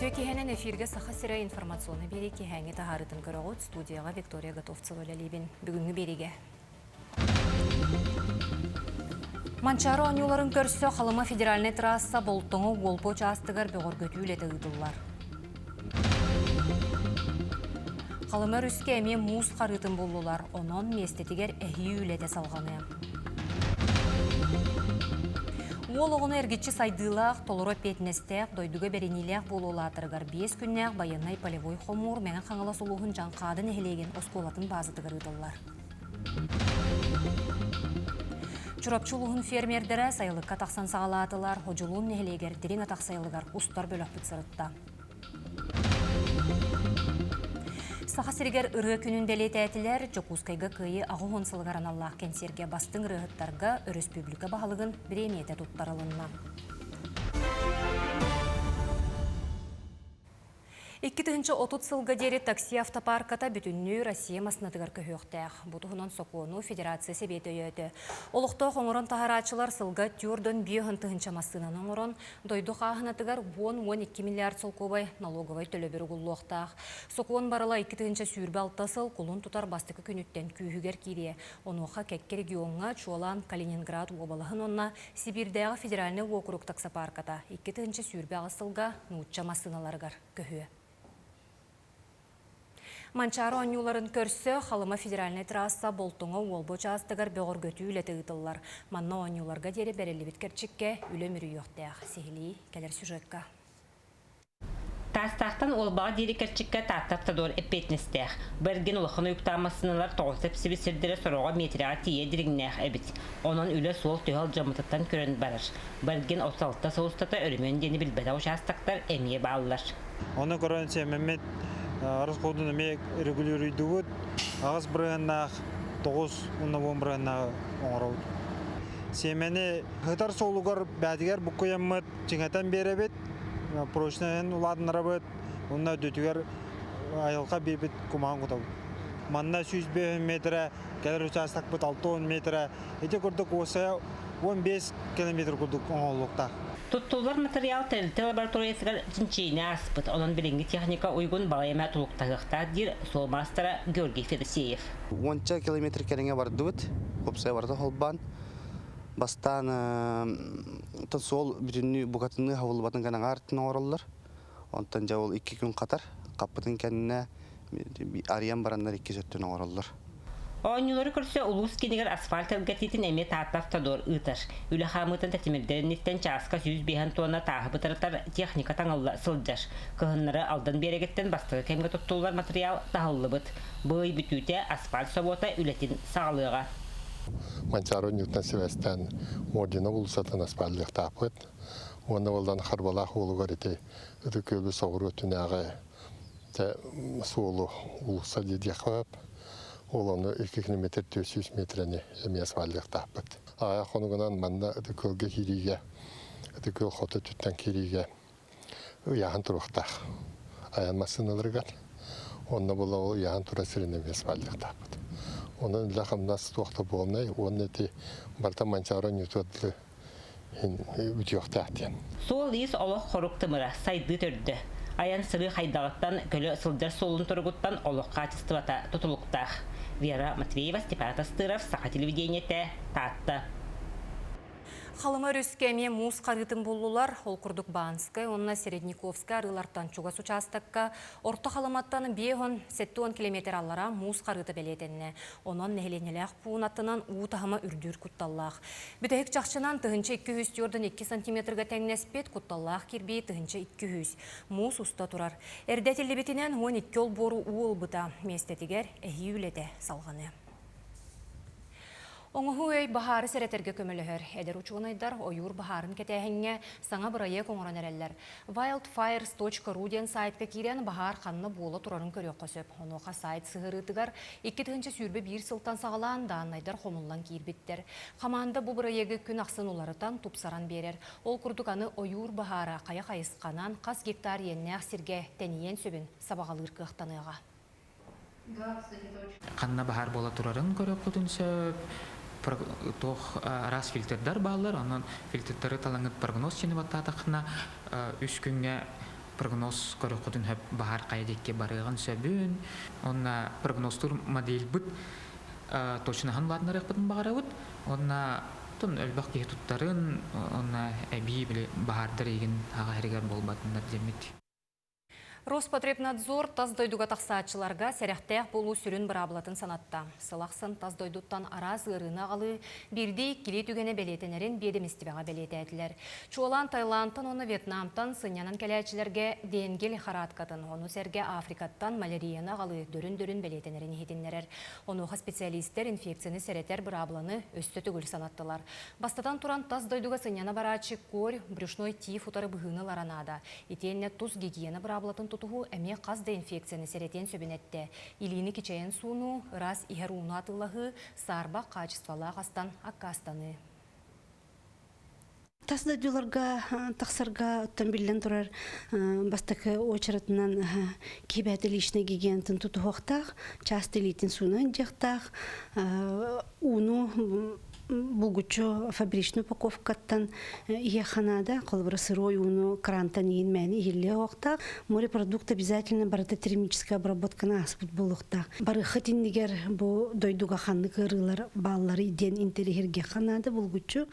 Күтүе кихенен эфирге саха сире информационный береки хәңі тахарытын көрөгөт студияға Виктория Готовцева ләлебин бүгінгі береге. Манчары онюларын көрсө Халыма федеральный трасса болтоңу Волпо частыгар бөгөр көтүүлете ыдыллар. Халыма рүске эме муз қарытын болулар, онон местетигер эхи үлете салғаны. Ол оғыны әргетші сайдылақ, толыры петінестек, дойдуға беренилек болулатырғар 5 күннәк баянай полевой хомур мәңін қаңыла сұлуғын жанқадын әхелеген осколатын базытығыр ұдылар. Чурапчулуғын фермердері сайылыққа тақсан сағалатылар, хожулуын әхелегер дерен атақ сайылығар ұстар бөлік бұтсырытта. Саха сиригер ыры күнүндели тәтилер Жокускайга кыйы ағуғын сылғаран Аллах кенсерге бастың рыгыттарға республика бағалығын премиете туттарылынна. 2-30 сылға дері такси автопарката бүтінні Россия масынатығар көхіқтәқ. Бұтығынан соқуыну Федерация себеті өйеті. Олықты қоңырын тахарачылар сылға тюрден бүйіғын тұхынша масынанын ұрын, дойды қағынатығар 10-12 миллиард сылқобай налоговай төлі бір ғұллуқтақ. Соқуын барыла 2-ші сүйірбі алта сыл құлын тұтар бастықы күніттен күйігер кере. Онуға кәкке регионға Чуалан, Калининград обалығын онна Сибирдегі федеральный округ таксопарката 2-ші сүйірбі ағысылға нұтча масыналарғар көхі. Манчары онюларын көрсі, Халыма федеральный трасса болтуңа Волпо частыгар бөгір көті үлеті ұтылар. Манна онюларға дері бәрелі біткерчікке үлемірі yoқтаяқ. Сехілі кәлер сюжетка. Тастақтан олбаға дері керчікке таттаптадор эппетнестех. Бірген ұлықын ұйықтамасынылар тоғысып сібісірдері сұрауға метріға тие дірігнех әбіт. Onun üle sol tühal camıtıttan körün barır. Бірген 36 соғыстата өрімен дені білбәді ұшастақтар әмие bağlılar. Оны көрінсе Мемет арыз қодын әмек регулируйдуғыд, ағыз бірғаннақ 9-10 бірғаннақ оңырауд. Семені ғытар солуғар бәдігер бұққойаммыд жыңатан беребет, прочнайын ұладынара бет, онына дөтігер айылға бейбет күмаған құтау. Манна 100 метрі, кәлір участақ бұт 6-10 метрі, еті күрдік осы 15 километр күрдік оңғылықта. Туттулар материал тәлті лабораториясыгар жинчейіне аспыт. Onun bilingi техника uygun балайма тұлықтағықта дир сол мастера Георгий Федосеев. 10 километр кәріңе барды бұд, көпсай барды холбан. Бастан сол бүтінні бұғатыны хавылы батын кәнің артын оралылар. Онтан жауыл 2 күн қатар, қаппытын кәніне ариян барандар 2 сөттін оралылар. Оңюлары көрсе улус кенегер асфальт ылгатитин эме тааттафтадор ытар. Үлі хамытын тәтімердерінеттен часка 100 тонна тағы бұтырытар техника таңылы сылдар. Кығынлары алдан берегеттен бастығы кәмге тұттулар материал тағылы бұт. Бұй бүтуте асфальт собота үлетін сағылыға. Манчары Ньютон Севестен модина улусатын асфальтлық тапыт. Оны олдан қарбалақ олығар еті үті көлі соғыры түнәғі суылы улуса деді қойып. Оланы 2 километр 400 метріне әме асфальтлық тапыт. Ая қонығынан манда үті көлге кереге, үті көл қоты түттен кереге яғын тұрықтақ. Аян масыналырған. Онына бола ол яғын тұра сірін әме асфальтлық тапыт. Onun lakımnası tuğda bolnay, onun eti barda Mançaro Newton'lı ütüyoq tahtiyan. Sol is olaq xoruqtımıra saydı tördü. Ayan sırı haydağıttan kölü sıldır solun turguttan olaq qaçıstıvata tutuluqtaq. Vera Matveyeva, Stepan Tastırov, Saha televideniyete tattı. Халыма рөскеме муз қарытын болулар, ол күрдік Банскай, онына Середниковска арылартан чугас участакка, орта халыматтан 5-10 километр аллара муз қарыты белетенне. Онын нәхеленеләқ пуынаттынан уытағыма үрдір күтталлақ. Бүтәйік чақшынан тұхынчы 200 тюрден 2 сантиметрға тәңнеспет күтталлақ кербей тұхынчы 200. Муз уста тұрар. Әрдәтелі бетінен 12 ол бору уыл бұта. Местетігер әхи үлеті салғаны. Оңғуэй бахары сәретерге көмілігір. Әдер учуынайдар ойур бахарын кетәхіңе саңа бұрайы қоңыран әрелер. Wildfires.ru ден сайтқа керен бахар қанны болы тұрарын көрек қосып. Онуға сайт сығырытығар 2-ші сүрбі 1 сылтан сағалан дағынайдар қомылан кейірбеттер. Қаманда бұл бұрайығы күн ақсын оларытан тұпсаран берер. Ол күрдіғаны ойур бахара қая қайысқанан қас гектар енне ақсерге тәнейен сөбін сабағалыр қықтаныға. Қанна бахар бола тұрарын көрек құтын раз фильтрдар балар, анан фильтрдары талаңыт прогноз чені баттатықына 3 күнге прогноз көрөкөтүн хөп бахар кайдекке барыган сөбүн. Онна прогнозтур модель бут точно хан бутун багарабыт. Онна тон өлбак ки туттарын онна эби биле бахардар еген ага херегер болбатындар демет. Роспотребнадзор таз дойдуга тақсаатчыларға сәрәхтәк болу сүрін бір аблатын санатта. Сылақсын таз дойдуттан араз ырына алы бірдей келе түгені бәлетенерін бедеместібеға бәлеті әділер. Чуалан Тайландтан, оны Вьетнамтан сынянан кәләчілерге денгел хараткатын, оны сәрге Африкаттан малярияны алы дөрін-дөрін бәлетенерін хетінлерер. Онуға специалисттер инфекцияны сәрәтер бір абланы өсті түгіл санаттылар. Бастадан туран таз дойдуга сыняна барачы кор, брюшной тиф утары бұғыны ларанада. Итенне туз гигиена бір аблатын тұтуғу әме қазда инфекцияны сәретін сөбінетті. Иліні кечайын суыну, раз ихер унатылығы, сарба качествала қастан аккастаны. Тасда дюларга тақсарға оттан білден тұрар бастықы очеретінен кебәті лишіне гигиентін тұтуғақтақ, часты литін суынан жақтақ, уну булгучу фабричную упаковкаттан еханада, колбара сырой уну крантан ен мәні еле оқтақ. Морепродукт обязательно барыта термическая обработка на аспыт болуқтақ. Бары хатиндегер бұл дойдуға ханны кырылар баллары иден интерегерге ханада булгучу.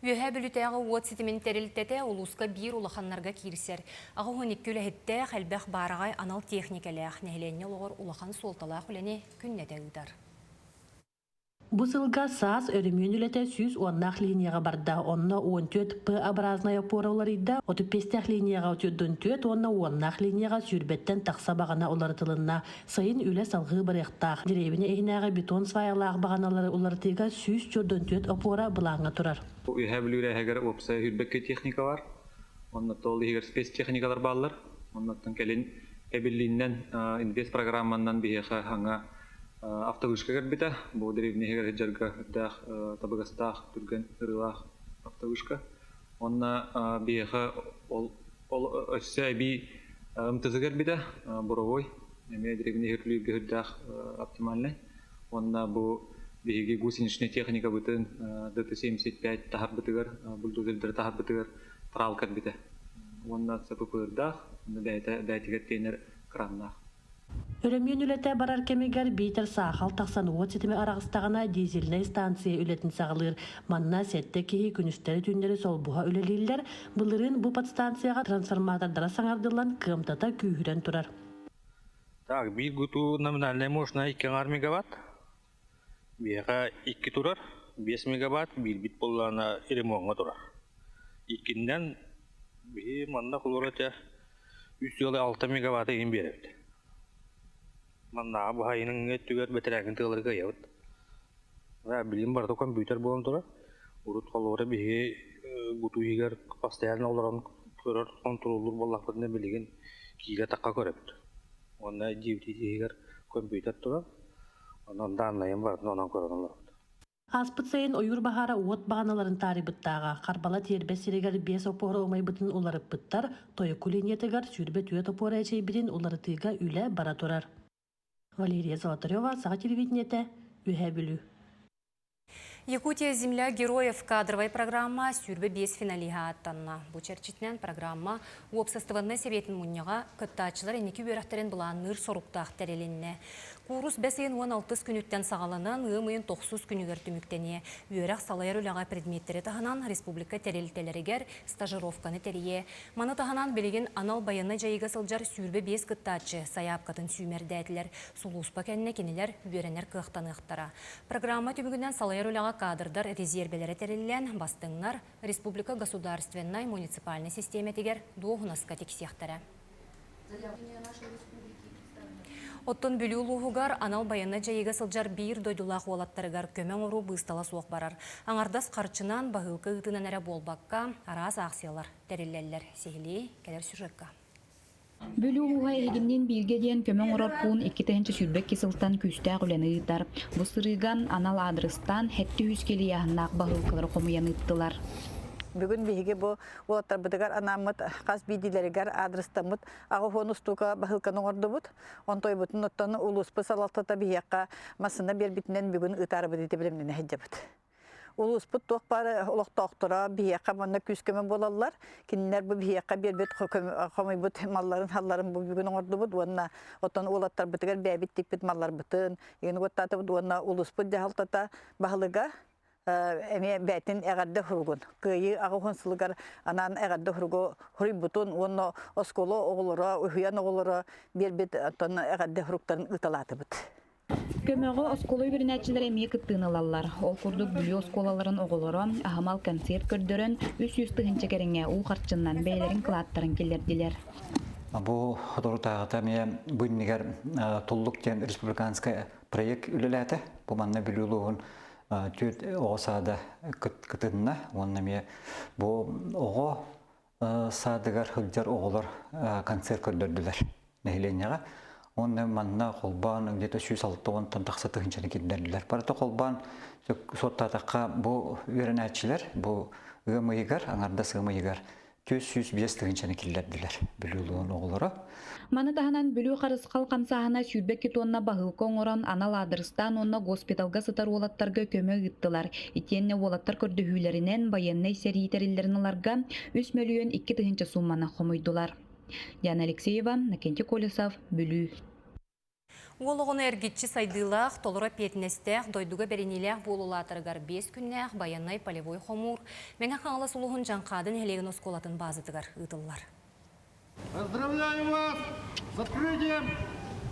Үйәһә бүлітәғі уот сетименттерілтәті улуска бір улаханнарға кирсер. Ағы ғоник көлі қалбәқ барағай анал техникаләқ нәхіленне лоғыр улахан солталақ үләне күннәті ұйдар. Бу сылга саас өрүмүн үлете сүз оннақ линияға барда, онна 14 П-образная опорауларыда, 35 линияға өтөддөн төт, оннақ линияға сүрбеттен тақса бағана олартылынна, сайын үле салғы барықтақ. Деревіне егінәға бетон сваялақ бағаналары олартыға сүз чөддөн төт опора бұлаңа тұрар. Үйә білуірі әгер опса хүрбекке техника бар, онна толы егер спец техникалар балылар, оннаттан кәлін әбіліннен инвест программаннан бейеға аңа автовышка көрбіті, бұл деревне егер жарға дақ табығастақ түрген ұрылақ автовышка. Онна бейеға өсі әбі ұмтызы көрбіті, бұровой, әме деревне егер үлігі үрдақ оптимальный. Онна бұл бейеге гусеничный техника бұтын ДТ-75 тахар бұтығыр, бульдозердер тахар бұтығыр трал көрбіті. Онна сапы пұрдақ, бәйтігер тенер краннақ. Өрөмүйін үләтә барар кемегер бейтер сақал тақсан уот сетіме арағыстағына дизельный станция үлетін сағылыр. Манна сәтті кейі күністері түндері сол бұға үлелейлер, бұлырын бұ подстанцияға трансформатордара саңардылан кымтата күйірен тұрар. Так, bir гуту номинальная мощность 2 мегаватт. Бега 2 турар, 5 мегаватт, bir bit боллана ремонға турар. Икинден бе манна кулуратя 6 мегаватт ен береді. Манна bu hayının tüger beterəkin tığılırga yavut. Ve bilim barda kompüter bolan tora. Urut kalora bihi gutu higer pastayan olaran körör kontrollur bollaqlarını bilgin kiyle takka köröptü. Ona jivti higer kompüter tora. Ondan da anlayın var, ondan körönler. Аспыт сайын ойыр бағара уот бағаналарын тарибыттаға, қарбала тербес сирегер 5 опора омай бұтын оларып бұттар, тойы күленетігер сүрбе түйет опора әчей бірін олары тыға үлі бара тұрар. Валерия Золотарева, Саға телевидениеті, Үйә бүлі. Якутия «Земля героев» кадровая программа сүрбе 5 финалиға аттанна. Бұл черчетінен программа уопсастыванны себетін мұнняға күттачылар енекі өріқтерін бұланыр соруқтақ тәрелінне. Курус бәсейін 16 күніттен сағаланан, ұмайын 9 күнігер түміктене. Өріқ салайыр үліға предметтері тағынан республика тәрелітелерігер стажировканы тәрие. Маны тағынан білеген анал баяны жайыға сылжар сүрбе 5 күттачы саяпқатын сүймерді әтілер. Сұлуспа кәніне кенелер өренер қықтаны ұқтара. Программа түмігінен салайыр үліға кадрдар резервелері тәрелілен бастыңнар республика государственной муниципальной системе тегер доғынаска тексияқтары. Оттон бүлі ұлығығар анал баяны жайыға сылжар бір дойдулақ олаттарығар көмен ұру бұстала соқ барар. Аңардас қарчынан бағылқы ұтынан әрі болбаққа араз ақсиялар тәрелелер сегілей кәлер сюжетқа. Бөлі ұлыға егіннен білге дейін көмен ұрар құн 2-тігінші сүрбек кесілтан күстәқ үләні ұйдар. Бұсырыған анал адрыстан хәтті үскелі яғынақ бағылқылар қомыян ұйттылар. Бүгін бейге бұл олаттар бұдығар анамыт қаз бейділерігер адрыстамыт ағы хонустуға бағылқаны орды бұд. Онтой бұтын оттаны ұлыспы салалтата бейеққа масына бербітінен бүгін ұтары бұд ете білімнен әйді бұд. улуспут туох бары олохтоохтора бияка манна күскеме болалар. Кинилер бу бияка бербет хомойбут малларын халларын бу бүгүн оңордубут. Уонна отон улаттар бытыгар бәбит типпит маллар бытын. Ени готтаты бу уонна улуспут жахалтата бахылыга эме бәтин әгәрдә хургун. Кыйы агын сылгар анан әгәрдә хурго хури бутун уонна осколо оголора, уян оголора бербет отон әгәрдә хуруктарын ыталатыбыт. Көмөгө осколой бирнәчиләр эми кыттыналалар. Ол курдук бүлү осколаларын оголоро, ахамал концерт көрдөрөн, 300 тыгынча кереңе у карчыннан бәйләрин кылаттарын келердилер. Бу ходорутагыта мен бүгүнүгер толлук тен республиканская проект үлеләте. Бу манна билүүлүгүн түт осада кытынна, онна ме бу ого садыгар хылжар оголор концерт көрдөрдүлөр. Нехленяга онна манна колбан где-то 106 тантакса тыгынчаны киддерлер. Барата колбан соттатакка бу үйрөнәчилер, бу ымыйгар, аңарда сымыйгар 205 тыгынчаны киддерлер. Билүүлүгүн оголоро. Маны таханан бүлүү харыскал камсаһына сүрбекки тонна багылка оңорон анал адрыстан онна госпиталга сытар олаттарга көмөк ыттылар. Итенне олаттар көрдүһүүлеринен баяннай серийтериллерин аларга 3 миллион 2 тыгынча сумманы хомойдулар. Диана Алексеева, Накенти Колесов, Бүлүү. Олығын әргетші сайдылақ, толыра петінестек, дойдуға беренелек болулатырғар 5 күннәк баяннай полевой хомур. Мәңі қаңылы сұлуғын жанқадын әлеген осколатын базытығар ұтылар. Поздравляю вас с открытием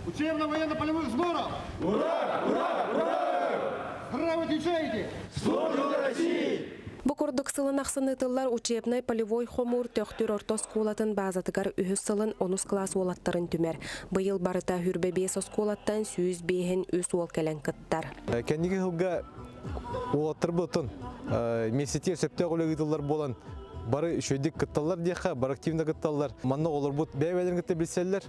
учебно-военно-полевых сборов! Ура! Ура! Ура! Здраво отвечаете! Служу России! Букурдук сылын ақсын ытылар учебнай полевой хомур төқтүр ортос кулатын базатыгар үхіс сылын 10 класс олаттарын түмер. Бұйыл барыта хүрбе 5 осколаттан 100 бейхін үс ол кәлін кыттар. Кәндегі ғылға олаттыр бұтын месетер сөпте қолы ғытылар болан бары шөйдік кытталар дейқа, бары активна кытталар. Манна олар бұт бәйбәлерін кытты білселер.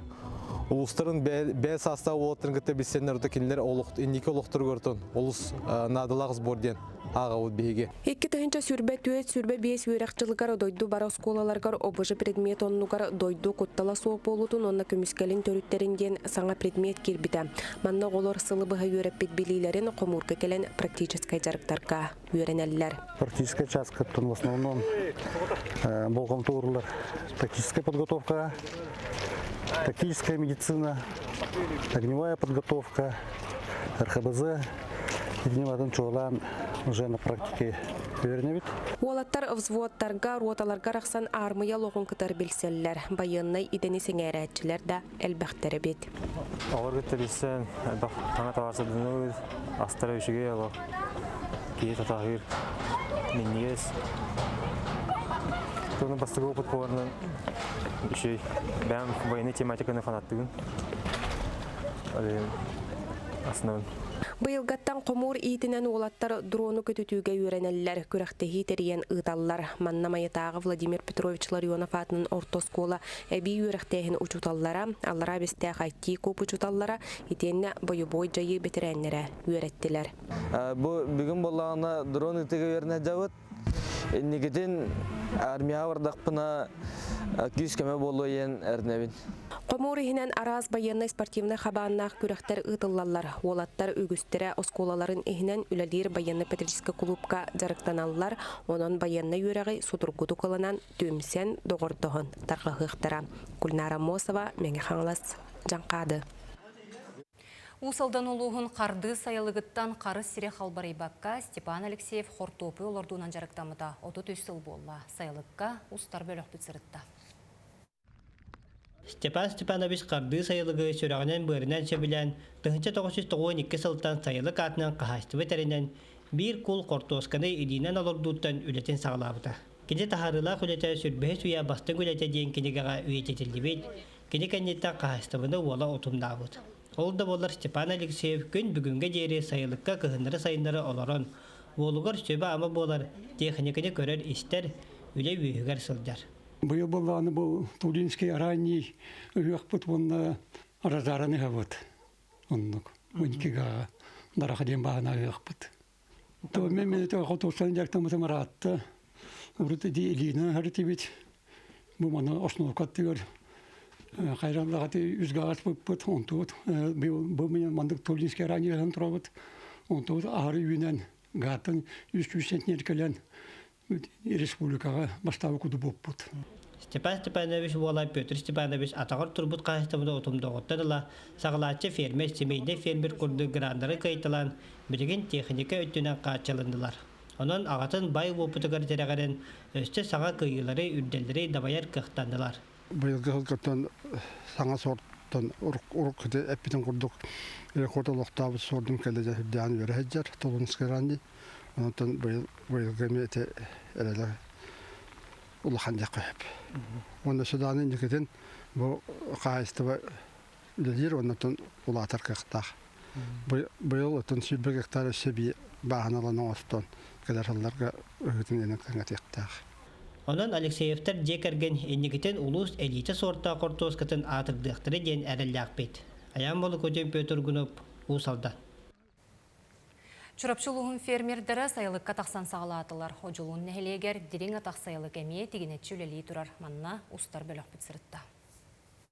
Улустарын бәй саста олаттырын кытты білселер. Өтекенлер индеке олықтыр көртін. Олыс надылағыз борден. Ағауыд бейге. 2 тыгынча сүрбе түйет сүрбе 5 үйрәкчылыгар дойду бар осколаларгар обыжы предмет оннугар дойду куттала соп болутун онна көмүскелин төрүттеринден саңа предмет кирбите. Манна голор сылы быһа үйрәппит билилерин комурга келен практическай жарыктарга үйрәнәлләр. Практическая часть в основном болгом турлар. Тактическая подготовка, тактическая медицина, огневая подготовка, РХБЗ. Единеватын чоғылан уже на практике верневит. Олаттар взводтарга, роталарга рақсан армия лоғын кытар білселлер. Байыннай идені сеңәрәтчілер да әлбәқтері бет. Олар күтті білсен, әлбәқ таңа таварсы дүні астара үшіге алып, кейі татағыр, меннегес. Тоны бастығы опыт боларынан үші бәм байыны тематиканы фанаттығын. Основын. Быйылгаттан комур иитинен олаттар дрону көтүтүүгө үйренеллер, күрәхтеһи териен ыыталлар. Манна майытагы Владимир Петрович Ларионов атынын ортоскола эби үйрәхтеһин учуталлара, аллара бесте хайтти коп учуталлара, итенне бойбой жайы бетерәннәре үйрәттеләр. Бу бүгүн боллагына дрон итеге үйрәнә жабыт. Нигеден армия вардакпына күскеме болуен әрнәбин. Комурихинен араз байынны спортивны хабаннах күрәхтер ытыллалар. Олаттар үгүстере осколаларын ихинен үләлир байынны петрическа клубка жарыктаналлар. Онон байынны юрәгы судургуду кылынан төмсен догордоһын таргыхтара. Гүлнара Мосова, Меңе хаңлас, Жанкады. Усалдан улуғын қарды сайылығыттан қары сире халбарайбаққа Степан Алексеев хортопы олардуынан жарықтамыда 33 сыл болла. Сайылыққа ұстар бөліқ бұтсырытта. Степан Степанович қарды сайылығы сөрағынан бөрінен сөбілен 1992 сылтан сайылық атынан қағасты өтерінен бір кул қортосканы единен олардуыттан үлетін сағылабыда. Кеде тахарыла құлеті сүрбе суя бастың үлеті дейін кенегеға үйететілді бейд, кене кәнеттен қағастыбыны ола отымдабыд. Ол да болар Степан Алексеев күн бүгінгі дері сайылыққа кығындыры сайындары оларон. Олығыр сөбі ама болар, техниканы көрер істер, үле үйігер сылдар. Бұл болғаны бұл Тулинский ранний үйек бұт, онына аразараны ғавыд. Оннық, өнкеға дарақаден бағына үйек бұт. Мен қотоқсан жақтамызым аратты. Ұрыты дейліні әріті бет. Бұл маны основкаттығыр. Хайранлағаты үзгағат бұппыт, онтуыт, бұл менен мандық Тулинский ранний ғын тұрабыт, онтуыт ары үйінен гатын 300 центнер кэлэн республикага бастабы куду боппут. Степан Степанович Волай Петр Степанович атағыр тұрбыт қайыстымыда ұтымдығыттырыла сағылатчы фермер семейде фермер күрді грандары кайтылан білген техника өттінен қачылындылар. Онын ағатын бай опытығыр терегерін өсті саңа күйілері үрделдері дабайар қықтандылар. Бұйылғы ғылғыттан саңа сорттан ұрық күді әппетін құрдық қоталықтабы сордың кәлі жәдіян өрі әджер толын скеранди. Онытан бұйылғы мәті әрелі улахан жақып. Онда судан индикетін бұл қайыстыбы үлелер, онытан улатар қықтақ. Бұйыл ұтын сүйбі гектар өсі бей бағаналаның остан кәдәршаларға үгітін енің қаңат ектақ. Онан Алексеевтер жекерген индикетін улус элита сорта қортоскатын атырдықтыры ден әрілляқ бет. Аян болы көтен Петр Гунов ұсалдан. Чурапчылуғын фермердері сайылыққа тақсан сағалатылар. Ожылуын нәхелегер дерен атақ сайылық әме тегенетші үлелей тұрар. Манна ұстар бөлік бітсірітті.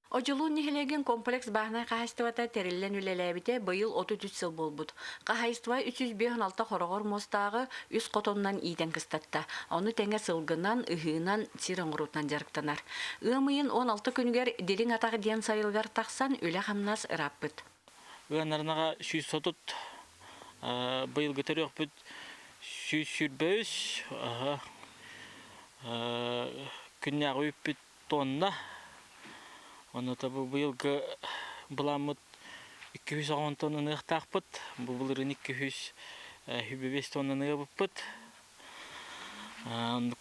Ожылуын нәхелеген комплекс бағына қағайстывата терілен үлеләбіте бұйыл 33 сыл болбуд. Қағайстыва 356 қорағыр мостағы үз қотоннан иден кыстатта. Оны тәңе сылғынан, ұғынан, сирен ғұрутнан жарықтанар. Үмейін 16 күнгер дерен атағы ден сайылғар тақсан үлі қамнас ұраппыд. Үғанарынаға шүй сотыт бұйыл көтері өкпіт шүй сүрбөз күнняғы өппіт тонна. Оны табы бұйылғы бұламыт 210 тоннаны ұқтақпыт. Бұл бұлырын 205 тоннаны ұппыт.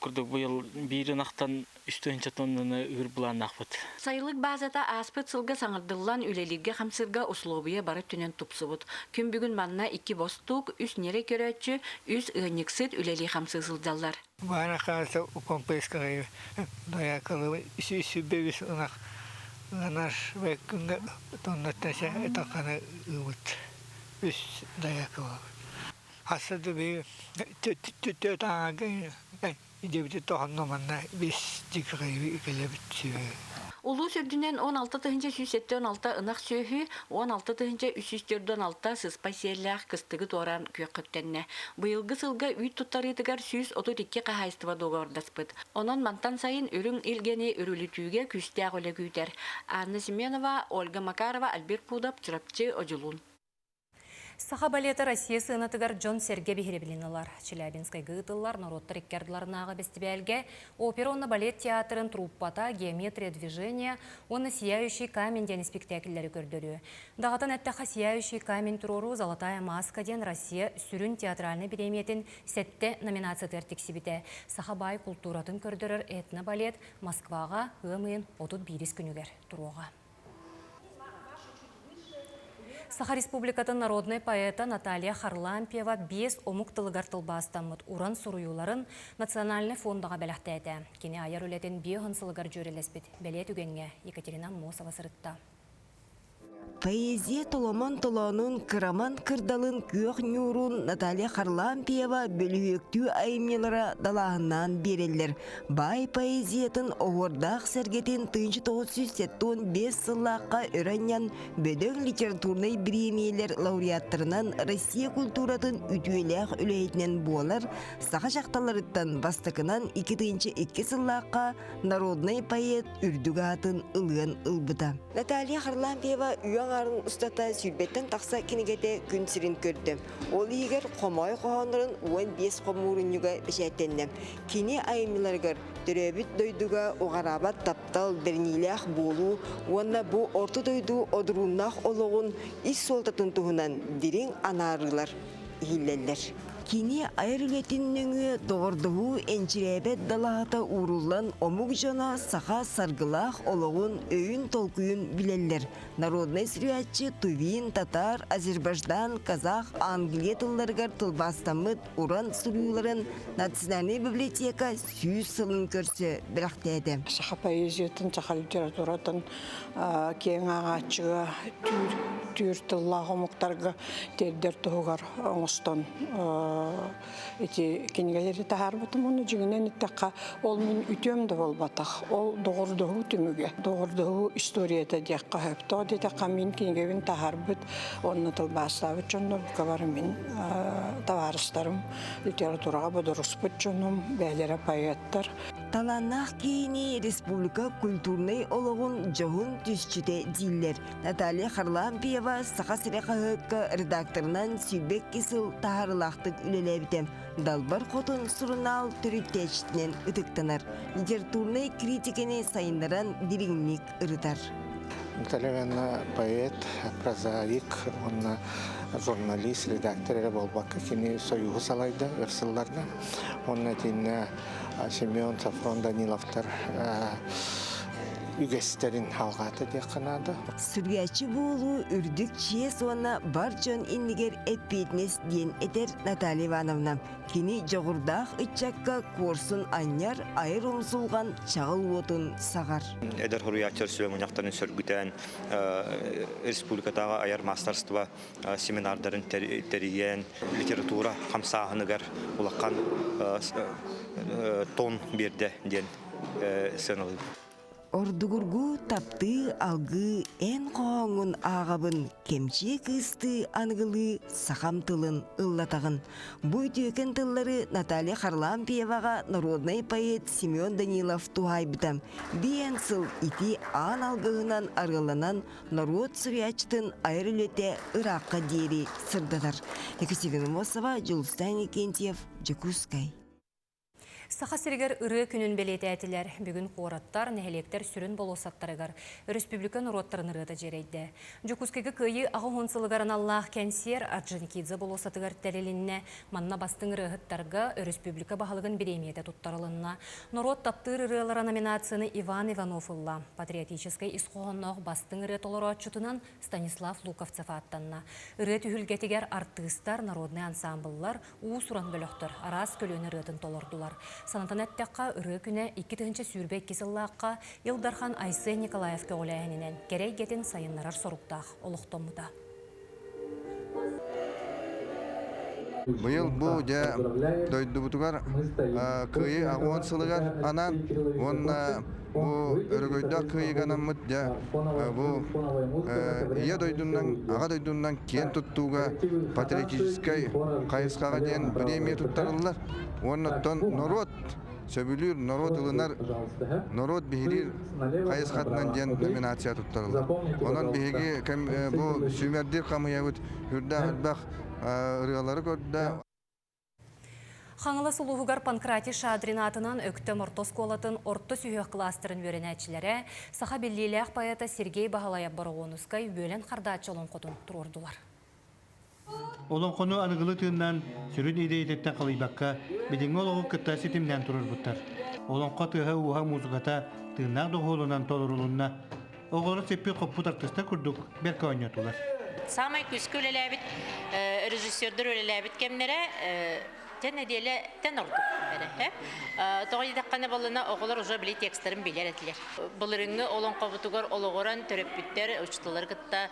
Күрдік бұйыл бейрін ақтан 300 тоннаны үр бұлан ақпыт. Сайылық базата аспыт сылға саңырдылан үлелерге қамсырға условия барып түнен тұпсыбыт. Күн бүгін манна 2 бостук, 3 нере көрәтші, 3 ұғынықсыт үлелі қамсы сылдалар. Бағана қағасы комплекска дая қылы үсі-үсі ұнақ. Ғанар бәк күнгі тоннатташа этақаны ұғыт. Үс дая қылы. Асады бей төт аңағы идебіті тоғанны манна 5 декағайы келебіт сөйі. Улу сүрдінен 16-176 ынақ сөйі, 16-316 сыспай серләқ кыстығы торан көк көттенне. Бұйылғы сылға үй тұттар етігер 132 қағайыстыва доғырдаспыд. Онын мантан сайын үрің илгені үрілітуге күстәғ олі күйтер. Анна Семенова, Ольга Макарова, Альберт Пудап, Чурапчы, Ожылун. Саха балеты Россия сынатыгар Джон Серге бихеребілінілар. Челябинскай гытылар, народтар иккерділарынағы бестебелге, оперонна балет театрын труппата, геометрия движения, оны сияющий камень ден спектакльлері көрділі. Дағатан әттіға сияющий камень турору «Золотая маска» ден Россия сүрін театральный премиятын сәтті номинация тәртіксібіті. Саха бай культуратын көрдірір этно балет Москваға ғымын 31 күнігер тұруға. Саха Республикатын народный поэта Наталья Харлампиева 5 омук тылыгар тылбастамыт уран суруюларын национальный фондаға бәліқтәді. Кені аяр үлетін биоғын сылыгар жөрелеспет. Бәлет үгенге Екатерина Мосова сырытта. Поэзия толоман толонун кыраман кырдалын күйөк нюрун Наталья Харлампиева бөлүөктүү айымнелара далағынан берелер. Бай поэзиятын оғырдақ сәргетін 1975 сыллаққа өраннян бөдөң литературный премиялер лауреаттарынан Россия культуратын үтүеләқ үләйтінен болар, саға жақталарыттан бастықынан 2002 сыллаққа народный поэт үрдүгатын ылын ылбыта. Наталья Харлампиева арын ұстата сүрбеттен тақса кенегеде күн сирин көрді. Ол егер қомай қоғанырын 15 қомурынюға бешәттенді. Кені айымыларғыр түрәбіт дойдуға оғарабат таптал бернилях болу, онна бұл орты дойду одыруннақ олығын ис солтатын туғынан дерен анарылар, хиллелер. Кини айрылетиннеңі доғырдығы әнчірәбет далағата урулан омуг жона саха саргылақ олығын өйін толкүйін білелер. Народный срюатчы тувин, татар, Азербайжан, казах, англия тылларғар тылбастамыд уран сұруыларын национальный библиотека 100 сылын көрсі бірақтәді. Саха поэзиятын, саха литературатын кең ағачыға түйір тыллағы мұқтарға тердер тұғығар оңыстан эти кинигелери тахарбытым оны жигинен иттакка ол мен үтөм да болбатах. Ол догордогу түмүгө, догордогу историяда дякка хөптө дитакка мен кинигебин тахарбыт, онны тылбастабы чондо кабар мен товарыстарым литературага бодоруспут чондом бәлере поэттар. Таланнах кийини республика культурный ологун жоғын түсчүте диллер. Наталья Харлампиева Сақасырекаһыкка редакторынан сүйбек кесіл тахарылақтық үлелебітем. Далбар қотын сұрынал түріттечтінен үтіктінар. Литературный критикені сайындаран диригник ырытар. Наталья поэт, прозаик, он журналист, редактор болбакка кини союгу салайда версылларда. Он один Семен Сафрон Даниловтар үгестерин халгаты дек канады. Сүргәчі болу үрдік чие соңына бар жон иннигер эппетнес ден этер Наталья Ивановна. Кини жоғырдақ үтчакка корсын аньяр айыр омсулған чағыл отын сағар. Эдер хуруячар сөймін яқтарын сөргітен республикатаға айар мастерства семинардарын теріген литература қамсағынығар улаққан тон берді ден сынылы. Ордугургу тапты алгы эн коңун ағабын кемче кысты анғылы сақам тылын ыллатағын. Бұй түйкен тыллары Наталья Харлампиеваға народный поэт Семен Данилов туайбытам. Биен сыл ити ан алғығынан арғыланан народ сүрячтын айрылөте ыраққа дери сырдатар. Екатерина Мосова, Жулстан Кентьев, Жекускай. Саха сиргер ыры күнін белеті әтілер, бүгін қораттар, нәхелектер сүрін болосаттарығар, республика нұроттарын ырыда жерейді. Жукускеге көйі ағы ғонсылығарын Аллах кәнсер Арджаникидзе болосатығар тәрелінне, манна бастың ырығыттарға республика бағалығын береметі тұттарылынна. Нұрот таптыр ырылары номинацияны Иван Ивановылла, патриотическай исқоғыннақ бастың ыры толыру отчутынан Станислав Луковцев аттанна. Ыры түйілгетігер артыстар, народный ансамбллар, уусуран бөліқтір, арас көліні ырытын толырдылар. Санатан әттіққа ұры күні 2-ші сүрбек кесіллаққа Илдархан Айсы Николаевке олайынынан керей гетін сайынларар соруқтақ олықтомыда. Бұйыл бұл дойды бұтығар көйі ағуан сылығар анан, онна бұл өргөйді көйі ғанамыд бұл ие дойдыңнан, аға дойдыңнан кен тұттуға патриотическай қайысқаға ден премия тұттарылар. Оннаттан народ сөбілір, народ ылынар, народ бігілер қайысқатынан ден номинация тұттарылар. Онан бігі бұл сүймердер қамыявыд үрді әлбақ ұрығалары көрді. Хаңылы сұлуғығар Панкрати Шадрин атынан өкті мұртос қолатын орты сүйек кластерін өрен әтшілері саха беллейлі поэта Сергей Бағалая Барығонускай бөлен қардачы олың қотын тұрордылар. Олон қону анығылы түйіннен сүрін идейтеттен қалайбаққа бедіңі олығы күтті сетімден тұрыр бұттар. Олон қатыға уға музыката түйіннақ доғылынан толырылынна оғылы сеппі қоппут артыста күрдік беркі ойнатылар. Самай күскі өлеләбіт, режиссердер өлеләбіт кемнері тен әделі тен ордық. Тоғай даққаны болына оғылар ұжа білей текстарын білер әтілер. Бұлырыңы олон қабытығар олығыран төреппіттер, ұчтылар күтті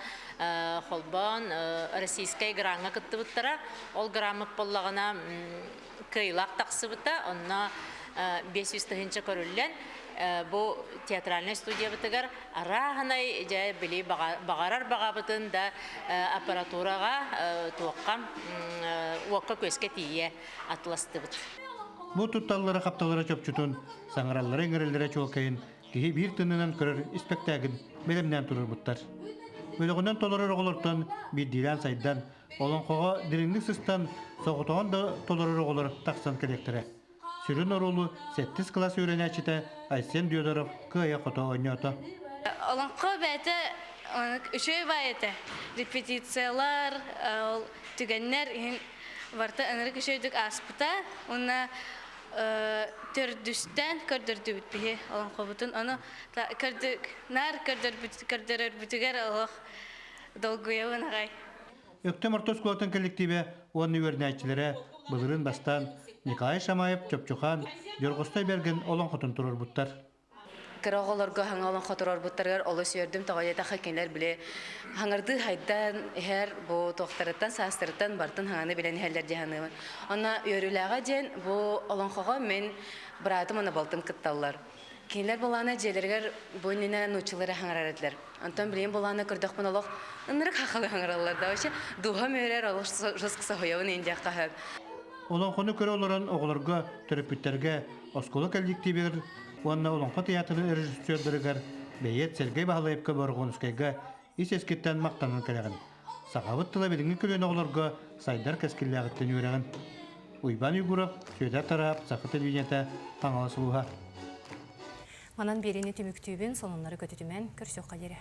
қолбан, российскай граңға күтті бұттара. Ол граммық болағына кыйлақ тақсы бұта, онына 500 тұхыншы көрілген. Бұл театральный студия бұтығар арағынай білей бағарар баға бұтын да аппаратураға туаққам уаққа көске тие атыласты бұт. Бұл тұтталылары қапталары чөпчүтін, саңыралары еңірелері чуалкайын, кейі бір түнінен көрір спектагін белемнен тұрыр бұттар. Өлігінен толырыр оғылыртын бір дилан сайдан, олон қоға диринлік сыстан соғытуған да толырыр оғылыр тақсан келектері. Сүрін орулу 7 класс өрені әчіті Айсен Дюдоров күйе қота ойнауыты. Оланқы бәті үшөй байыты. Репетициялар, түгеннер варта әнірік үшөйдік аспыта. Оны төрдүстен көрдірді бүтпейі оланқы бұтын. Оны көрдір бүтігер олық долгуевын ағай. Өктем Ортос Кулатын коллективе оны өрені әчілері бұлырын бастан Николай Шамаев, Чопчухан, Дёрғыстай берген олон құтын тұрыр бұттар. Кыроголорго хаңалан хоторор буттаргар олы сүйөрдүм тагайда хакенлер биле хаңарды хайдан хер бу тохтараттан састырттан бартын хаңаны билен хәлләр җаһаны. Ана өрүләгә ден бу олонхога мен братым аны балтын кытталлар. Кинлер буланы җелергер бу нине нучылары хаңаратлар. Антон билен буланы күрдек монолог ынрык хакалы хаңараллар да вообще дуга мөрәр алыш жыскыса хоявын инде кахап. Олонхону көрө олоран оголорго төрөпүттерге оскола коллективер уанна олонхо театры режиссердеригер бейет Сергей Бахалаевка боргонускайга ис эскиттен мактанын кереген. Сагабыт тыла билинги көрөн оголорго сайдар кескиллягыттын үреген. Уйбан Югуров, Сөйдә тарап, Сақы телевидениета таңаласылуға. Манан берені түміктүйбін, сонынлары көтітімен көрсөк қалері.